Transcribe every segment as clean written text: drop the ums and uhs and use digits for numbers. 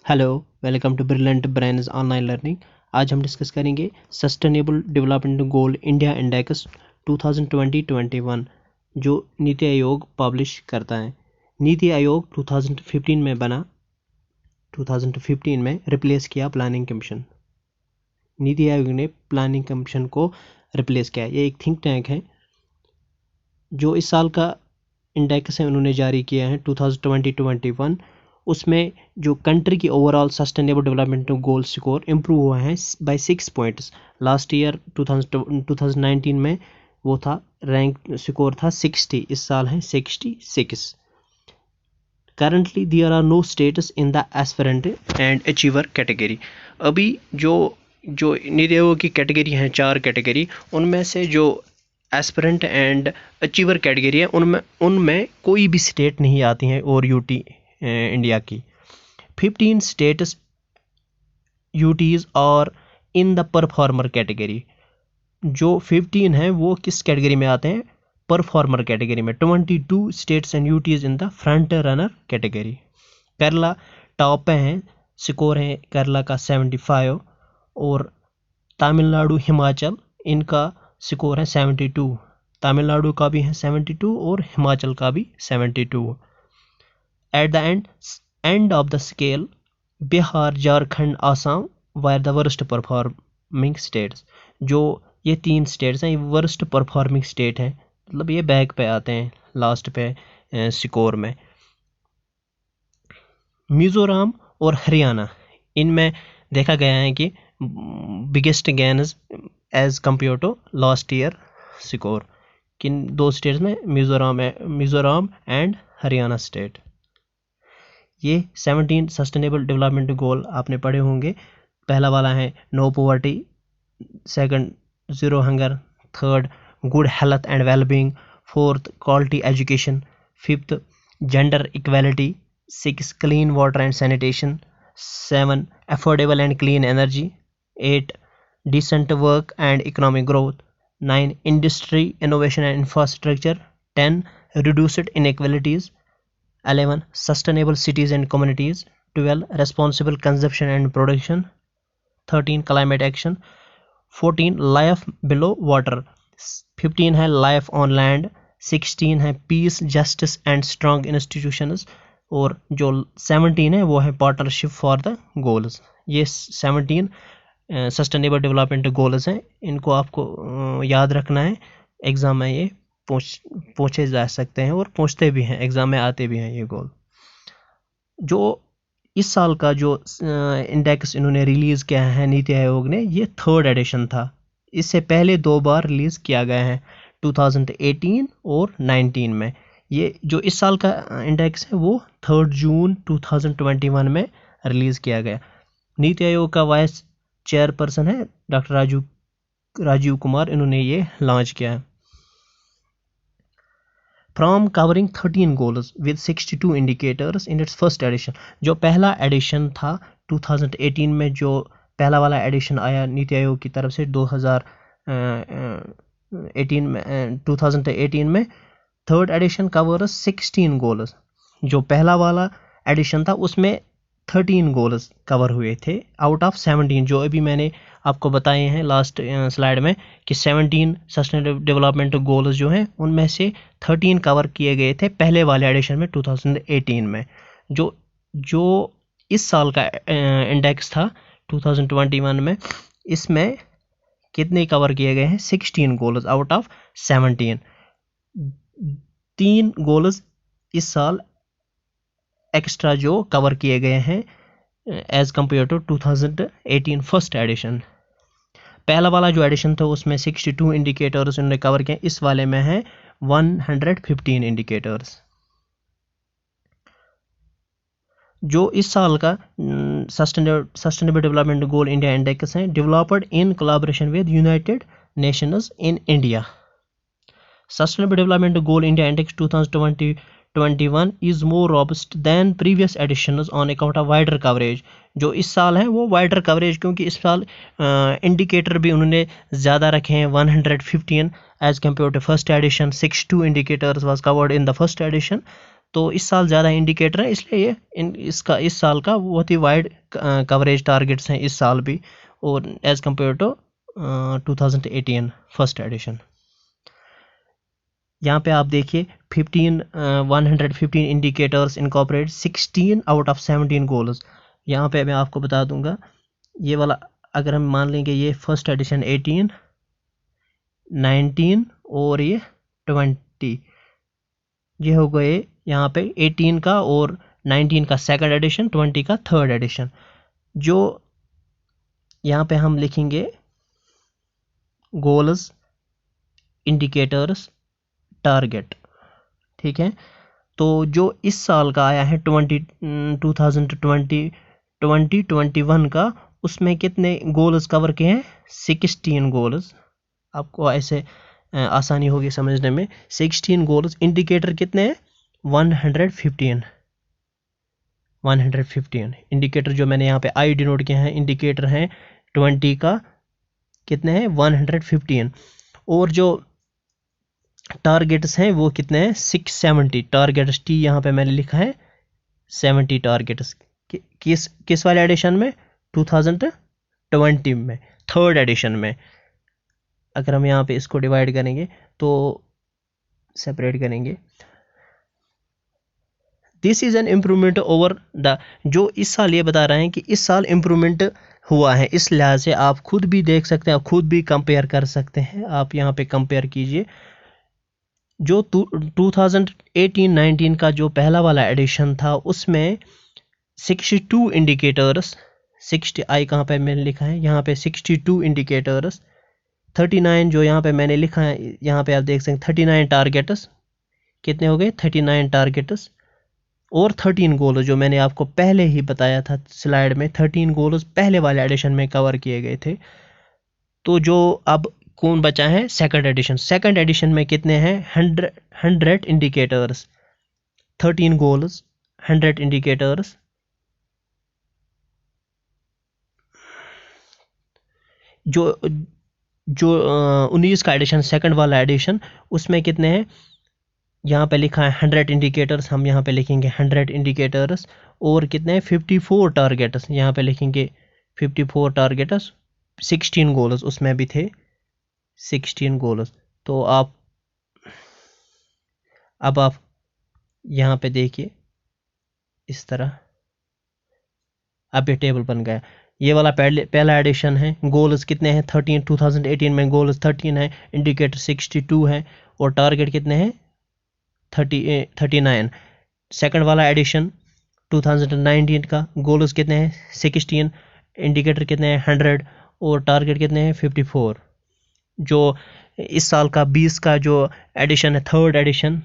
Hello, welcome to brilliant brains online learning. आज हम discuss करेंगे sustainable development goal India index 2020-21 जो NITI Aayog publish करता है। नीति आयोग 2015 में बना, 2015 में रिप्लेस किया प्लानिंग कमीशन। नीति आयोग ने प्लानिंग कमीशन को रिप्लेस किया। ये एक थिंक टैंक है जो इस साल का इंडेक्स है उन्होंने जारी किया है 2020-21। उसमें जो कंट्री की overall sustainable development goal score improve हुआ है बाय 6 पॉइंट्स। लास्ट ईयर 2019 में वो था, रैंक स्कोर था 60, इस साल है 66। Currently there are no states in the aspirant and achiever category. अभी जो नीति आयोग की कैटेगरी हैं, 4 कैटेगरी, उनमें से जो एस्पिरेंट एंड अचीवर कैटेगरी है उनमें कोई भी स्टेट नहीं आती हैं और यूटी इंडिया की। 15 स्टेट्स यूटीज और इन द परफॉर्मर कैटेगरी। जो 15 हैं वो किस कैटेगरी में आते हैं? परफॉर्मर कैटेगरी में। 22 states and UTs in the front runner category. Kerala top पे हैं, स्कोर है केरला का 75 और तमिलनाडु हिमाचल इनका स्कोर है 72। तमिलनाडु का भी है 72 और हिमाचल का भी 72। At the end of the scale Bihar, Jharkhand, Assam were the worst performing states. जो ये 3 स्टेट्स हैं, ये वर्स्ट परफॉर्मिंग स्टेट हैं, मतलब ये बैक पे आते हैं लास्ट पे स्कोर में। मिजोरम और हरियाणा, इनमें देखा गया है कि biggest gains as compare to last year score. किन 2 स्टेट्स में? Mizoram and Haryana state. ये 17 सस्टेनेबल डेवलपमेंट गोल आपने पढ़े होंगे। पहला वाला है no poverty, second zero hunger, third good health and wellbeing, fourth quality education, fifth gender equality, 6 clean water and sanitation, 7 affordable and clean energy, 8 decent work and economic growth, 9 industry innovation and infrastructure, 10 reduced inequalities, 11 sustainable cities and communities, 12 responsible consumption and production, 13 climate action, 14 life below water, 15 है life on land, 16 है peace, justice and strong institutions, और जो 17 है वो है partnership for the goals। ये 17 sustainable development goals हैं, इनको आपको याद रखना है। एग्जाम में ये पूछे जा सकते हैं और पूछते भी हैं, एग्जाम में आते भी हैं ये गोल। जो इस साल का जो इंडेक्स इन्होंने रिलीज़ किया है नीति आयोग ने, ये 3rd एडिशन था। इससे पहले 2 बार रिलीज़ किया गया है, 2018 और 19 में। ये जो इस साल का इंडेक्स है वो 3 जून 2021 में रिलीज़ किया गया। नीति आयोग का वाइस चेयरपर्सन है डॉक्टर राजीव कुमार, इन्होंने ये लॉन्च किया है। From covering 13 goals with 62 indicators in its first edition. जो पहला एडिशन था 2018 में, जो पहला वाला एडिशन आया नीति आयोग की तरफ से 2018 में, 3rd एडिशन कवर्स 16 गोल्स। जो पहला वाला एडिशन था उसमें 13 गोल्स कवर हुए थे आउट ऑफ 17, जो अभी मैंने आपको बताए हैं लास्ट स्लाइड में कि 17 सस्टेनेबल डेवलपमेंट गोल्स जो हैं उनमें से 13 कवर किए गए थे पहले वाले एडिशन में 2018 में। जो इस साल का इंडेक्स था 2021 में, इसमें कितने कवर किए गए हैं? 16 गोल्स आउट ऑफ 17। 3 गोल्स इस साल एक्स्ट्रा जो कवर किए गए हैं as compare to 2018 first edition. पहला वाला जो एडिशन था उसमें 62 इंडिकेटर्स उन्होंने कवर किए, इस वाले में है 115 इंडिकेटर्स। जो इस साल का sustainable development goal India index है, developed in collaboration with United Nations in India. Sustainable development goal India index 2020-21 is more robust than previous editions on account of wider coverage। जो इस साल है वो वाइडर कवरेज, क्योंकि इस साल indicator भी उन्होंने ज़्यादा रखे हैं, 115 as compare to first edition. 62 indicators was covered in the first edition. तो इस साल ज़्यादा इंडिकेटर है, इसलिए ये इस साल का बहुत ही वाइड कवरेज टारगेट्स हैं इस साल भी, और as compare to 2018 first edition. यहाँ पे आप देखिए 115 indicators incorporate 16 out of 17 goals. यहाँ पे मैं आपको बता दूंगा, ये वाला अगर हम मान लेंगे ये फर्स्ट एडिशन 18, 19 और ये 20, ये हो गए यहाँ पे 18 का और 19 का सेकंड एडिशन, 20 का थर्ड एडिशन। जो यहाँ पे हम लिखेंगे गोल्स, इंडिकेटर्स, टारगेट, ठीक है। तो जो इस साल का आया है 2021 का, उसमें कितने गोल्स कवर किए हैं? 16 गोल्स। आपको ऐसे आसानी होगी समझने में। 16 गोल्स। इंडिकेटर कितने हैं? 115 इंडिकेटर जो मैंने यहाँ पे आई डिनोट किया है, इंडिकेटर हैं 20 का कितने हैं? 115। और जो टारगेट्स हैं वो कितने हैं? 670 टारगेट्स। टी यहाँ पे मैंने लिखा है 70 टारगेट्स। किस वाले एडिशन में? 2020 में, थर्ड एडिशन में। अगर हम यहाँ पे इसको डिवाइड करेंगे तो सेपरेट करेंगे, this is an improvement over the, जो इस साल ये बता रहे हैं कि इस साल इम्प्रूवमेंट हुआ है। इस लिहाज से आप खुद भी देख सकते हैं, आप खुद भी कंपेयर कर सकते हैं। आप यहाँ पे कंपेयर कीजिए, जो 2018-19 का जो पहला वाला एडिशन था उसमें 62 इंडिकेटर्स, 60 आई कहाँ पे मैंने लिखा है? यहाँ पे 62 इंडिकेटर्स, 39 जो यहाँ पे मैंने लिखा है, यहाँ पे आप देख सकते हैं 39 टारगेट्स। कितने हो गए? 39 टारगेट्स और 13 गोल्स, जो मैंने आपको पहले ही बताया था स्लाइड में। 13 गोल्स पहले वाले एडिशन में कवर किए गए थे। तो जो अब कौन बचा है? Second edition. सेकंड एडिशन में कितने हैं? 100 इंडिकेटर्स, 13 गोल्स, 100 इंडिकेटर्स। जो 19 का एडिशन, सेकंड वाला एडिशन, उसमें कितने हैं? यहाँ पे लिखा है 100 इंडिकेटर्स, हम यहाँ पे लिखेंगे 100 इंडिकेटर्स। और कितने हैं? 54 टारगेट्स, यहाँ पे लिखेंगे 54 टारगेट्स। 16 गोल्स उसमें भी थे, 16 गोल्स। तो अब आप यहाँ पे देखिए इस तरह, अब ये टेबल बन गया। ये वाला पहला एडिशन है। गोल्स कितने हैं? 13। 2018 में गोल्स 13 है, इंडिकेटर 62 है और टारगेट कितने हैं? 39। सेकंड वाला एडिशन 2019 का, गोल्स कितने हैं? 16, इंडिकेटर कितने हैं? 100 और टारगेट कितने हैं? 54। जो इस साल का 20 का जो एडिशन है, थर्ड एडिशन,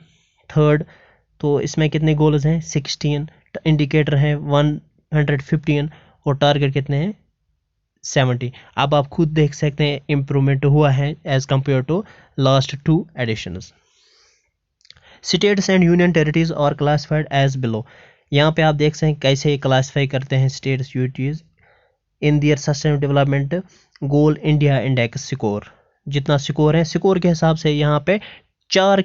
तो इसमें कितने गोल्स हैं? 16, इंडिकेटर हैं 115 और टारगेट कितने हैं? 70। अब आप खुद देख सकते हैं इम्प्रूवमेंट हुआ है as compare to last 2 editions. States and union territories are classified as below. यहाँ पे आप देख सकते हैं कैसे क्लासिफाई करते हैं states unities in their sustainable development goal India index score. जितना स्कोर है, स्कोर के हिसाब से यहाँ पे चार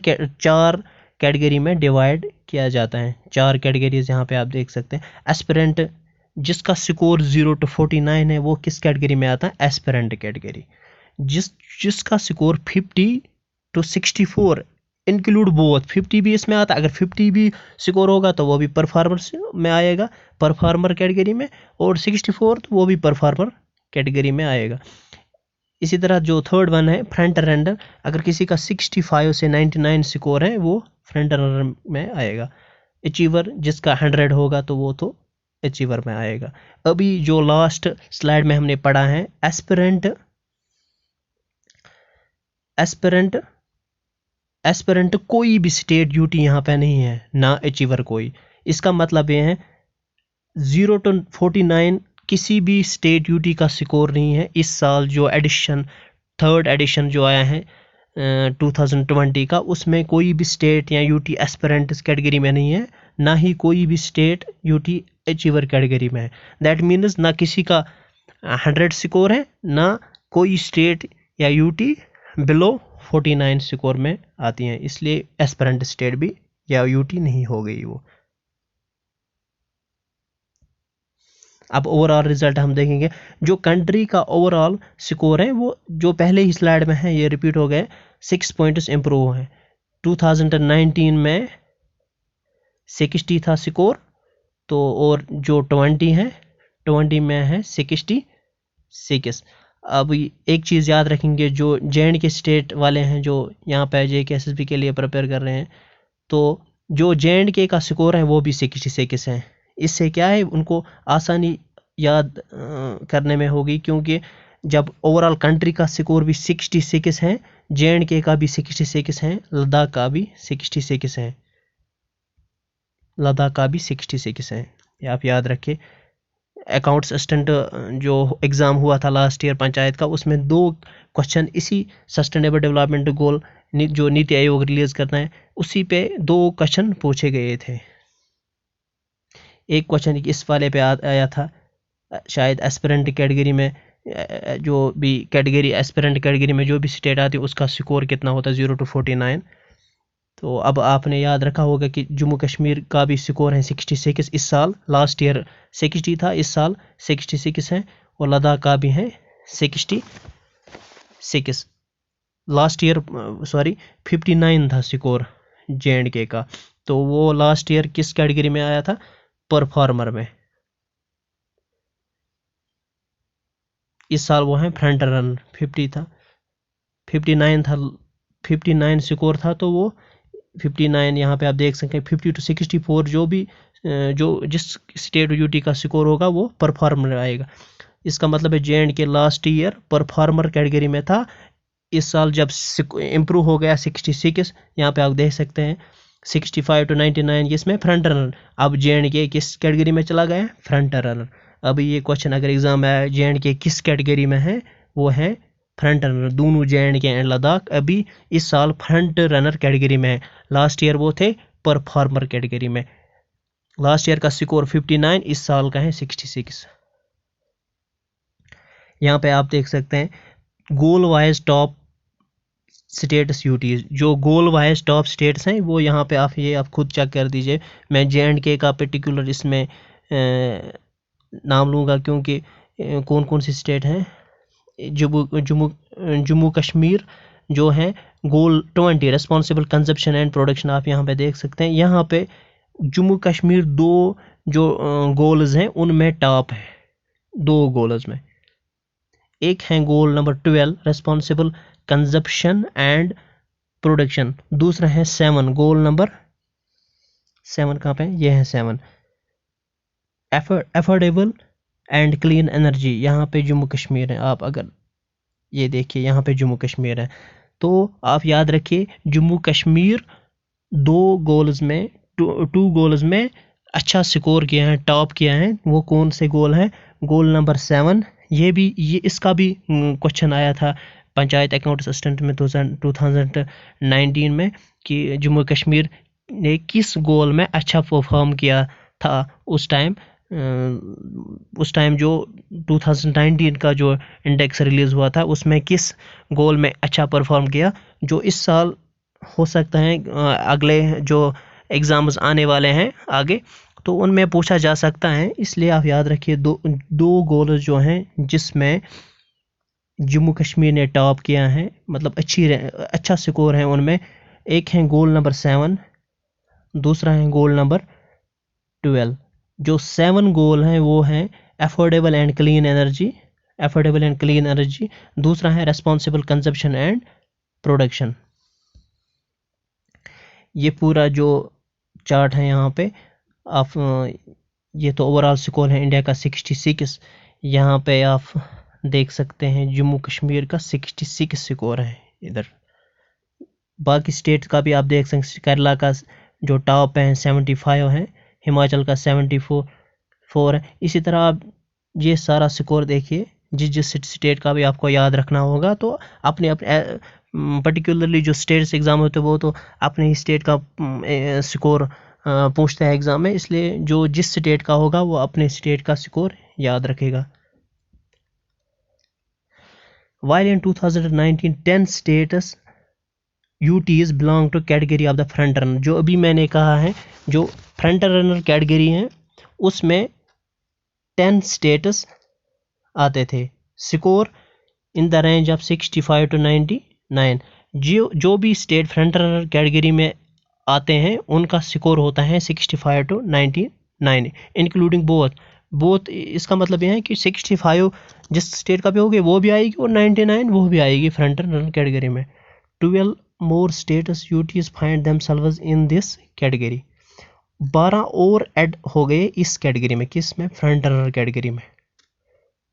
कैटेगरी में डिवाइड किया जाता है। 4 कैटेगरीज यहाँ पे आप देख सकते हैं। एस्पिरेंट, जिसका स्कोर 0 to 49 है, वो किस कैटेगरी में आता है? Aspirant category. जिसका स्कोर 50 to 64, इंक्लूड बोथ, 50 भी इसमें आता है। अगर 50 भी स्कोर होगा तो वो भी परफॉर्मर में आएगा, परफॉर्मर कैटेगरी में, और 64 तो वो भी परफॉर्मर कैटेगरी में आएगा। इसी तरह जो थर्ड वन है फ्रंट रनर, अगर किसी का 65 से 99 स्कोर है वो फ्रंट रनर में आएगा। अचीवर, जिसका 100 होगा तो वो तो अचीवर में आएगा। अभी जो लास्ट स्लाइड में हमने पढ़ा है एस्पिरेंट कोई भी स्टेट ड्यूटी यहाँ पे नहीं है, ना अचीवर कोई। इसका मतलब ये है 0 to 49 किसी भी स्टेट ड्यूटी का स्कोर नहीं है। इस साल जो एडिशन, थर्ड एडिशन जो आया है 2020 का, उसमें कोई भी स्टेट या यूटी एस्पिरेंट इस कैटेगरी में नहीं है, ना ही कोई भी स्टेट यूटी अचीवर कैटेगरी में है। दैट मीन्स ना किसी का 100 स्कोर है, ना कोई स्टेट या यूटी बिलो 49 स्कोर में आती हैं, इसलिए एस्पिरेंट स्टेट भी या यूटी नहीं हो गई वो। अब ओवरऑल रिजल्ट हम देखेंगे। जो कंट्री का ओवरऑल स्कोर है वो जो पहले ही स्लाइड में है ये रिपीट हो गए, 6 पॉइंट्स इम्प्रूव हैं। 2019 में 60 था स्कोर, तो और जो 20 है 20 में है 66। अब एक चीज़ याद रखेंगे, जो जे के स्टेट वाले हैं जो यहाँ पे JKSSB के लिए प्रिपेयर कर रहे हैं, तो जो जे का स्कोर है वो भी 66 है। इससे क्या है, उनको आसानी याद करने में होगी, क्योंकि जब ओवरऑल कंट्री का स्कोर भी 66 है, जे का भी 66 है, लद्दाख का भी 66 है, लद्दाख का भी 66 है, ये आप याद रखें। अकाउंट्स असिस्टेंट जो एग्ज़ाम हुआ था लास्ट ईयर पंचायत का, उसमें 2 क्वेश्चन इसी सस्टेनेबल डेवलपमेंट गोल जो नीति आयोग रिलीज करना है उसी पे 2 क्वेश्चन पूछे गए थे। एक क्वेश्चन इस वाले पे आया था, शायद एस्पिरेंट कैटेगरी में, जो भी कैटेगरी एस्पिरेंट कैटेगरी में जो भी स्टेट आती है उसका स्कोर कितना होता है, 0 to 49। तो अब आपने याद रखा होगा कि जम्मू कश्मीर का भी स्कोर है 66 इस साल, लास्ट ईयर 60 था, इस साल 66 है, और लद्दाख का भी है 66। लास्ट ईयर 59 था स्कोर जे का, तो वो लास्ट ईयर किस कैटेगरी में आया था, परफॉर्मर में। इस साल वो है फ्रंट रन, 50 था, 59 था, 59 स्कोर था, तो वो 59 यहाँ पे आप देख सकते हैं। 50 to 64 जो भी जो जिस स्टेट यूटी का स्कोर होगा वो परफॉर्मर आएगा। इसका मतलब है जे के लास्ट ईयर परफॉर्मर कैटेगरी में था, इस साल जब इम्प्रूव हो गया 66, यहाँ पे आप देख सकते हैं 65 to 99, इसमें फ्रंट रनर। अब जे के किस कैटेगरी में चला गया, फ्रंट रनर। अब ये क्वेश्चन अगर एग्जाम में आया जे के किस कैटेगरी में है, वो है फ्रंट रनर। दोनों जे के एंड लद्दाख अभी इस साल फ्रंट रनर कैटेगरी में है, लास्ट ईयर वो थे परफॉर्मर कैटेगरी में। लास्ट ईयर का स्कोर 59, इस साल का है 66। यहाँ पे आप देख सकते हैं गोल वाइज टॉप स्टेट्स यूटीज, जो गोल वाइज टॉप स्टेट्स हैं वो यहाँ पे आप खुद चेक कर दीजिए। मैं जे का पर्टिकुलर इसमें नाम लूँगा, क्योंकि कौन कौन सी स्टेट हैं। जम्मू कश्मीर जो है गोल 20 रेस्पॉन्सिबल कंजप्शन एंड प्रोडक्शन, आप यहाँ पे देख सकते हैं। यहाँ पे जम्मू कश्मीर 2 जो गोल्स हैं उनमें टॉप है, 2 गोल्स में। एक है goal number 12 responsible consumption and production, दूसरा है 7 गोल नंबर 7 कहाँ पे, ये है 7 एफोर्डेबल एंड क्लीन एनर्जी। यहाँ पे जम्मू कश्मीर है, आप अगर ये देखिए यहाँ पे जम्मू कश्मीर है, तो आप याद रखिए जम्मू कश्मीर 2 गोल्स में 2 गोल्स में अच्छा स्कोर किया है, टॉप किया है। वो कौन से गोल हैं, गोल नंबर 7। ये इसका भी क्वेश्चन आया था पंचायत अकाउंट असिस्टेंट में 2019 में, कि जम्मू कश्मीर ने किस गोल में अच्छा परफॉर्म किया था उस टाइम जो 2019 का जो इंडेक्स रिलीज़ हुआ था उसमें किस गोल में अच्छा परफॉर्म किया। जो इस साल हो सकता है अगले जो एग्ज़ाम्स आने वाले हैं आगे, तो उनमें पूछा जा सकता है, इसलिए आप याद रखिए 2 गोल जो हैं जिसमें जम्मू कश्मीर ने टॉप किया है, मतलब अच्छा स्कोर है उनमें। एक है गोल नंबर 7, दूसरा है गोल नंबर 12। जो 7 गोल हैं वो हैं अफोर्डेबल एंड क्लीन एनर्जी, दूसरा है रेस्पॉन्सिबल कंजप्शन एंड प्रोडक्शन। ये पूरा जो चार्ट है यहाँ पे आप, ये तो ओवरऑल स्कोर है इंडिया का 66। यहाँ पे आप देख सकते हैं जम्मू कश्मीर का 66 स्कोर है। इधर बाकी स्टेट का भी आप देख सकते हैं, केरला का जो टॉप है 75 है, हिमाचल का 74 है। इसी तरह आप ये सारा स्कोर देखिए, जिस स्टेट का भी आपको याद रखना होगा, तो अपने पर्टिकुलरली जो स्टेट्स एग्ज़ाम होते हैं वो तो अपने ही स्टेट का स्कोर पूछते हैं एग्ज़ाम में, इसलिए जो जिस स्टेट का होगा वो अपने स्टेट का स्कोर याद रखेगा। While in 2019, 10 states UTs belong to category of the front runner. जो अभी मैंने कहा है, जो फ्रंट रनर कैटेगरी है उसमें 10 स्टेटस आते थे। Score in the range of 65 to 99। जो भी स्टेट फ्रंट रनर कैटेगरी में आते हैं उनका स्कोर होता है 65 to 99, इंक्लूडिंग बोथ। इसका मतलब यह है कि 65 जिस स्टेट का भी होगी वो भी आएगी और 99 वो भी आएगी फ्रंट रनर कैटेगरी में। 12 more states UTs find themselves in this category. 12 और ऐड हो गए इस कैटेगरी में, किस में? फ्रंट रनर कैटेगरी में।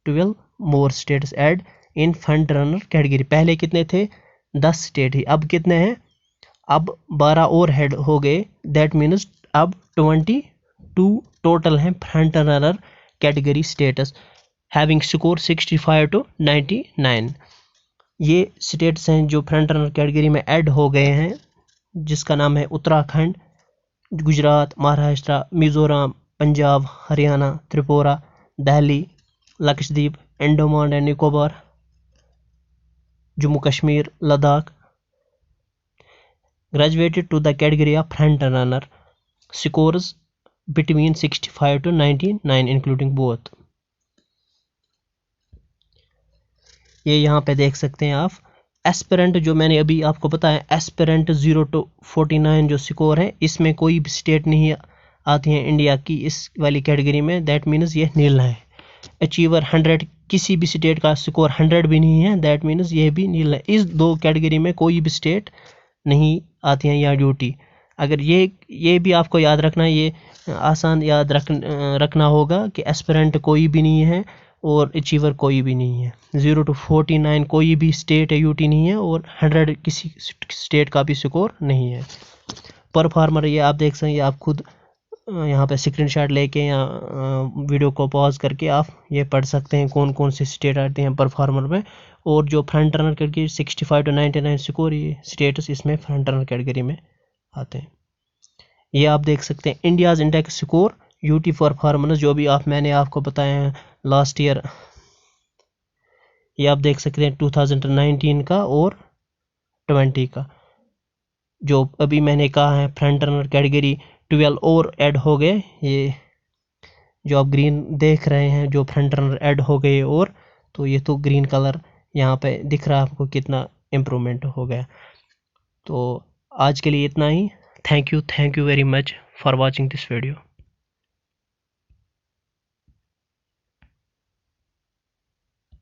12 more states add in front runner category. पहले कितने थे? 10 स्टेट ही, अब कितने हैं? अब 12 और हेड हो गए। दैट मीन्स अब 22 टोटल हैं front runner category status having score 65 to 99। ये स्टेट्स हैं जो फ्रंट रनर कैटेगरी में ऐड हो गए हैं, जिसका नाम है Uttarakhand, Gujarat, Maharashtra, Mizoram, Punjab, Haryana, Tripura, Delhi, Lakshadweep, Andaman and Nicobar, Jammu Kashmir, Ladakh. Graduated to the category of front runner, scores between 65 to 99 including both। ये यहाँ पे देख सकते हैं आप। एस्पिरेंट जो मैंने अभी आपको बताया, एस्पिरेंट 0 to 49 जो स्कोर है, इसमें कोई भी स्टेट नहीं आती है इंडिया की इस वाली कैटेगरी में। दैट मीन्स ये नील है। अचीवर 100, किसी भी स्टेट का स्कोर 100 भी नहीं है, दैट मीन्स ये भी नील है। इस दो कैटेगरी में कोई भी स्टेट नहीं आती हैं या ड्यूटी। अगर ये भी आपको याद रखना, ये आसान याद रखना होगा कि एस्पिरेंट कोई भी नहीं है और अचीवर कोई भी नहीं है। 0 to 49 कोई भी स्टेट या यूटी नहीं है और 100 किसी स्टेट का भी स्कोर नहीं है। परफॉर्मर ये आप देख सकते हैं, आप खुद यहाँ पे स्क्रीनशॉट लेके या वीडियो को पॉज करके आप ये पढ़ सकते हैं कौन कौन से स्टेट आते हैं परफॉर्मर में। और जो front runner category 65 to 99 score, ये स्टेटस इसमें फ्रंट रनर कैटेगरी में आते हैं। ये आप देख सकते हैं India's index score UT performance, जो भी मैंने आपको बताया है लास्ट ईयर। ये आप देख सकते हैं 2019 का और 20 का। जो अभी मैंने कहा है फ्रंट रनर कैटेगरी 12 और ऐड हो गए। ये जो आप ग्रीन देख रहे हैं जो फ्रंट रनर ऐड हो गए, और तो ये तो ग्रीन कलर यहाँ पे दिख रहा है आपको कितना इम्प्रूवमेंट हो गया। तो आज के लिए इतना ही। Thank you very much for watching this video.